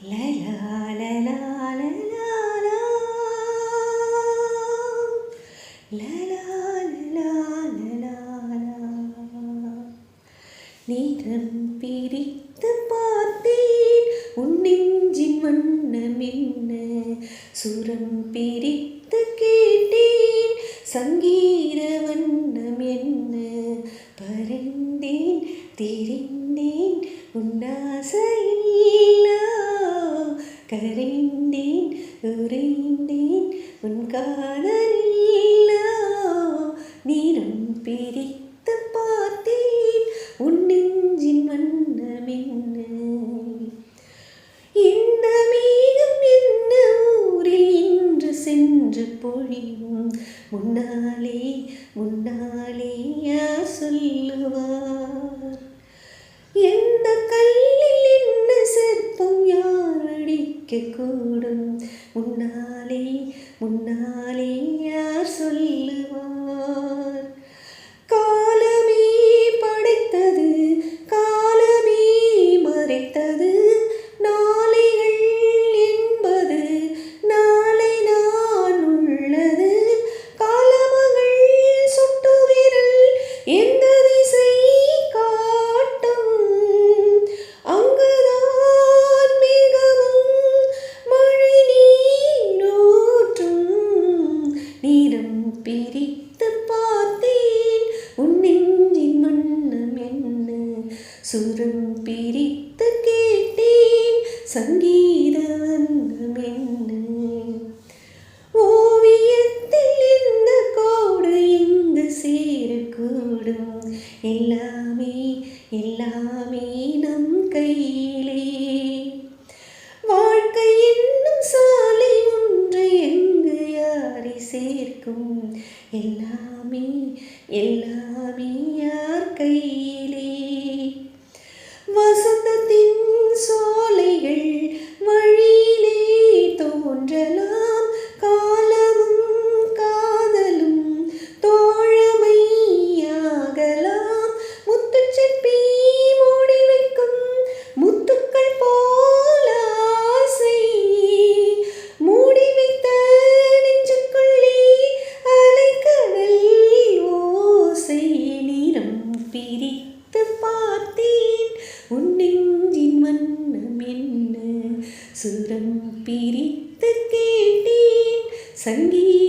La la la la la la la. La la la la la la. நிறம் பிரித்து பார்த்தேன் உன் நெஞ்சின் வண்ணம் என்ன, சுரம் பிரித்து கேட்டேன் சங்கீத வண்ணம் என்ன. பறந்தேன் திரிந்தேன் உன்னாசையில்லா, கரைந்தேன் உறைந்தேன் உன் காதலில்லா. நிறம் பிரித்து பார்த்தேன் உன் நெஞ்சின் வண்ணம் என்ன. இந்த மேகம் என்ன ஊரில் இன்று சென்று பொழியும், முன்னாலே முன்னாலே யார் சொல்லுவார். எந்த கல்லில் என்ன சிற்பம் யார் அடிக்கக்கூடும், முன்னாலே முன்னாலே யார் சொல்லுவார். காலமே படைத்தது காலமே மறைத்தது, நாளைகள் என்பது நாளை நான் உள்ளது. காலமகள் சுட்டு விரல் எந்த திசை காட்டும், அங்குதான் மிகவும் மழை நீரூற்றும். நிறம் பிரித்து பார்த்தேன் உன் நெஞ்சின் வண்ணம் என்ன, சுரம் பிரித்து கேட்டேன் சங்கீத வண்ணம் என்ன. ஓவியத்தில் எந்த கோடு எங்கு சேரக்கூடும், எல்லாமே எல்லாமே நம் கையிலே. வாழ்க்கை என்னும் சாலை ஒன்று எங்கு யாரை சேர்க்கும், எல்லாமே எல்லாமே யார் கையிலே. வசந்தத்தின் சோலைகள் வழியிலே தோன்றலாம், காலமும் காதலும் தோழமையாகலாம். முத்துச்சிப்பி மூடி வைக்கும் முத்துக்கள் போல ஆசை, மூடி வைத்த நெஞ்சுக்குள்ளே அலைக்கடல் ஓசை. நிறம் பிரித்து பார்த்தேன் உன் நெஞ்சின் வண்ணம் என்ன, சுரம் பிரித்து கேட்டேன் சங்கீத